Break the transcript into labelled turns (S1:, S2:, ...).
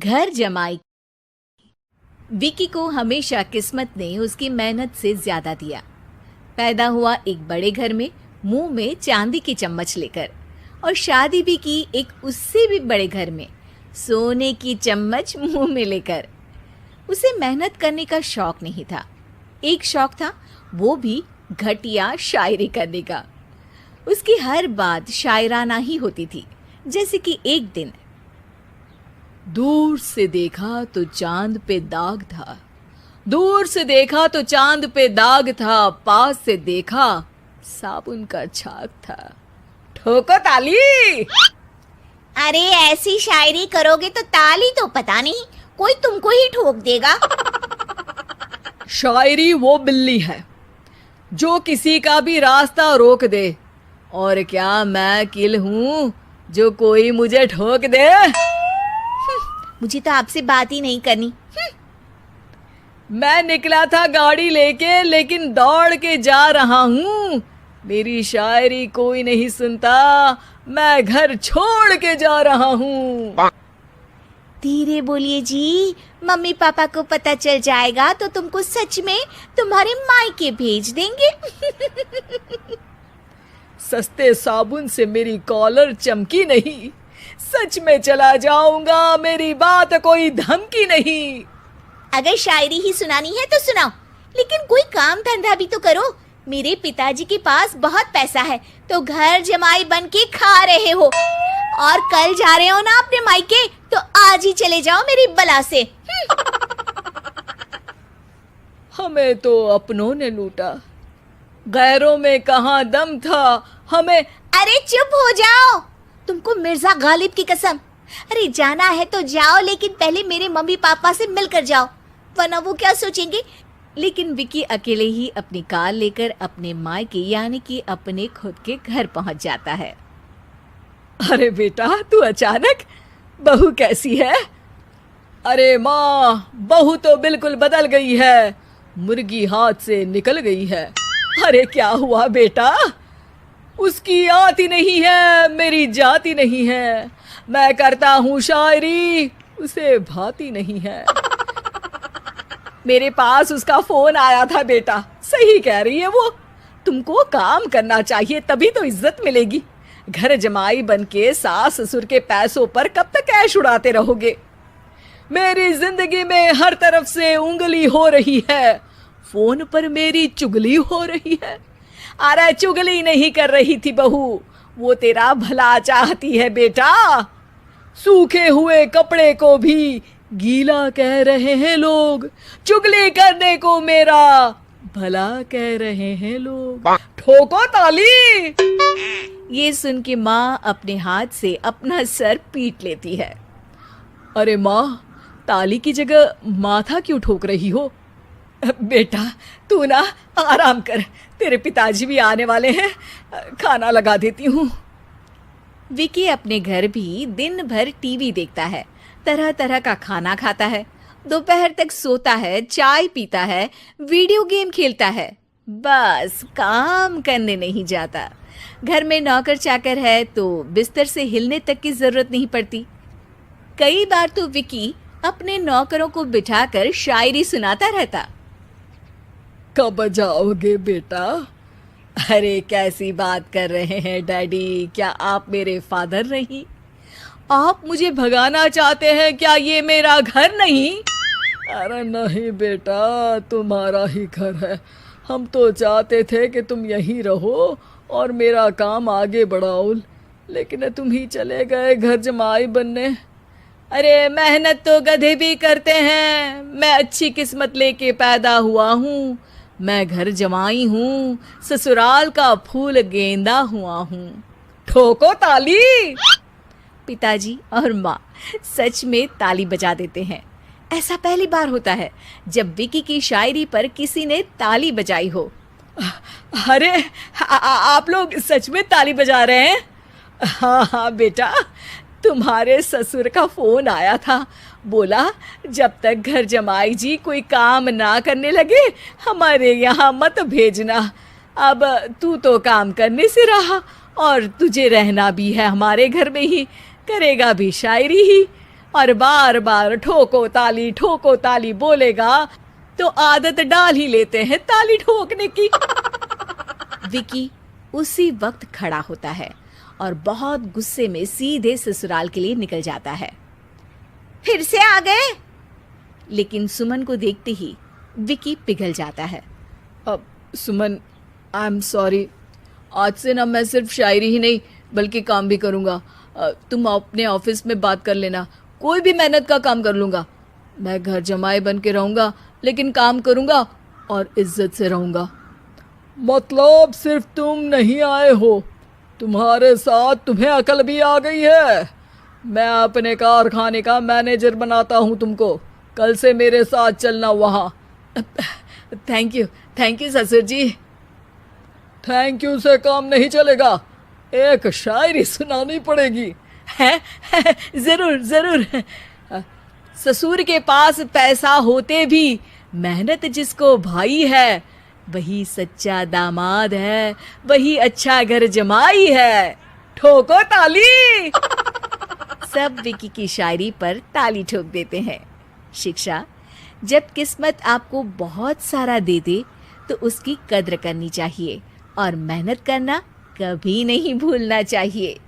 S1: घर जमाई। विकी को हमेशा किस्मत ने उसकी मेहनत से ज्यादा दिया। पैदा हुआ एक बड़े घर में, मुंह में चांदी की चम्मच लेकर, और शादी भी की एक उससे भी बड़े घर में, सोने की चम्मच मुंह में लेकर। उसे मेहनत करने का शौक नहीं था। एक शौक था, वो भी घटिया शायरी करने का। उसकी हर बात शायराना ही होती थी। जैसे कि एक दिन, दूर से देखा तो चांद पे दाग था, दूर से देखा तो चांद पे दाग था, पास से देखा साबुन का छाग था। ठोको ताली।
S2: अरे ऐसी शायरी करोगे तो ताली तो पता नहीं, कोई तुमको ही ठोक देगा।
S1: शायरी वो बिल्ली है जो किसी का भी रास्ता रोक दे, और क्या मैं किल हूँ जो कोई मुझे ठोक दे।
S2: मुझे तो आपसे बात ही नहीं करनी।
S1: मैं निकला था गाड़ी लेके, लेकिन दौड़ के जा रहा हूँ। मेरी शायरी कोई नहीं सुनता, मैं घर छोड़ के जा रहा हूँ।
S2: धीरे बोलिए जी, मम्मी पापा को पता चल जाएगा तो तुमको सच में तुम्हारे मायके भेज देंगे।
S1: सस्ते साबुन से मेरी कॉलर चमकी नहीं, सच में चला जाऊंगा, मेरी बात कोई धमकी नहीं।
S2: अगर शायरी ही सुनानी है तो सुनाओ, लेकिन कोई काम धंधा भी तो करो। मेरे पिताजी के पास बहुत पैसा है तो घर जमाई बन के खा रहे हो, और कल जा रहे हो ना अपने मायके, तो आज ही चले जाओ मेरी बला से।
S1: हमें तो अपनों ने लूटा, गैरों में कहाँ दम था हमें।
S2: अरे चुप हो जाओ, तुमको मिर्जा गालिब की कसम। अरे जाना है तो जाओ, लेकिन पहले मेरे मम्मी पापा से मिलकर जाओ, वरना वो क्या सोचेंगे। लेकिन विकी अकेले ही अपनी कार लेकर अपने मायके यानी कि अपने खुद के घर पहुंच जाता है। अरे बेटा, तू अचानक, बहू कैसी है? अरे माँ, बहू तो बिल्कुल बदल गई है, मुर्गी हाथ से निकल गई है। अरे क्या हुआ बेटा? उसकी आती नहीं है, मेरी जाती नहीं है। मैं करता हूँ शायरी, उसे भाती नहीं है। मेरे पास उसका फोन आया था बेटा, सही कह रही है वो। तुमको काम करना चाहिए, तभी तो इज्जत मिलेगी। घर जमाई बनके सास ससुर के पैसों पर कब तक ऐश उड़ाते रहोगे? मेरी जिंदगी में हर तरफ से उंगली हो रही है, फोन पर मेरी चुगली हो रही है। अरे चुगली नहीं कर रही थी बहू, वो तेरा भला चाहती है बेटा। सूखे हुए कपड़े को भी गीला कह रहे हैं लोग, चुगली करने को मेरा भला कह रहे हैं लोग। ठोको ताली। ये सुन के माँ अपने हाथ से अपना सर पीट लेती है। अरे माँ, ताली की जगह माथा क्यों ठोक रही हो? बेटा तू ना आराम कर, तेरे पिताजी भी आने वाले हैं, खाना लगा देती हूँ। विकी अपने घर भी दिन भर टीवी देखता है, तरह तरह का खाना खाता है, दोपहर तक सोता है, चाय पीता है, वीडियो गेम खेलता है, बस काम करने नहीं जाता। घर में नौकर चाकर है तो बिस्तर से हिलने तक की जरूरत नहीं पड़ती। कई बार तो विकी अपने नौकरों को बिठाकर शायरी सुनाता रहता। कब जाओगे बेटा? अरे कैसी बात कर रहे हैं डैडी, क्या आप मेरे फादर नहीं? आप मुझे भगाना चाहते हैं क्या? ये मेरा घर नहीं। अरे नहीं बेटा, तुम्हारा ही घर है। हम तो चाहते थे कि तुम यहीं रहो और मेरा काम आगे बढ़ाओ, लेकिन तुम ही चले गए घर जमाई बनने। अरे मेहनत तो गधे भी करते हैं, मैं अच्छी किस्मत लेके पैदा हुआ हूँ, मैं घर जमाई हूँ, ससुराल का फूल गेंदा हुआ हूँ। ठोको ताली। पिताजी और माँ सच में ताली बजा देते हैं। ऐसा पहली बार होता है जब विकी की शायरी पर किसी ने ताली बजाई हो। अरे आप लोग सच में ताली बजा रहे हैं? हाँ हाँ बेटा, तुम्हारे ससुर का फोन आया था, बोला जब तक घर जमाई जी कोई काम ना करने लगे हमारे यहाँ मत भेजना। अब तू तो काम करने से रहा और तुझे रहना भी है हमारे घर में ही, करेगा भी शायरी ही।
S1: और बार बार ठोको ताली बोलेगा तो आदत डाल ही लेते हैं ताली ठोकने की। विकी उसी वक्त खड़ा होता है और बहुत गुस्से में सीधे ससुराल के लिए निकल जाता है।
S2: फिर से आ गए?
S1: लेकिन सुमन को देखते ही विकी पिघल जाता है। अब सुमन, आई एम सॉरी, आज से ना मैं सिर्फ शायरी ही नहीं बल्कि काम भी करूँगा। तुम अपने ऑफिस में बात कर लेना, कोई भी मेहनत का काम कर लूँगा। मैं घर जमाई बन के रहूँगा लेकिन काम करूँगा और इज्जत से रहूँगा। मतलब सिर्फ तुम नहीं आए हो, तुम्हारे साथ तुम्हें अकल भी आ गई है। मैं अपने कारखाने का मैनेजर बनाता हूँ तुमको, कल से मेरे साथ चलना वहाँ। थैंक यू ससुर जी। थैंक यू से काम नहीं चलेगा, एक शायरी सुनानी पड़ेगी। है जरूर। ससुर के पास पैसा होते भी मेहनत जिसको भाई है, वही सच्चा दामाद है, वही अच्छा घर जमाई है। ठोको ताली। सब विकी की शायरी पर ताली ठोक देते हैं। शिक्षा, जब किस्मत आपको बहुत सारा दे दे तो उसकी कद्र करनी चाहिए और मेहनत करना कभी नहीं भूलना चाहिए।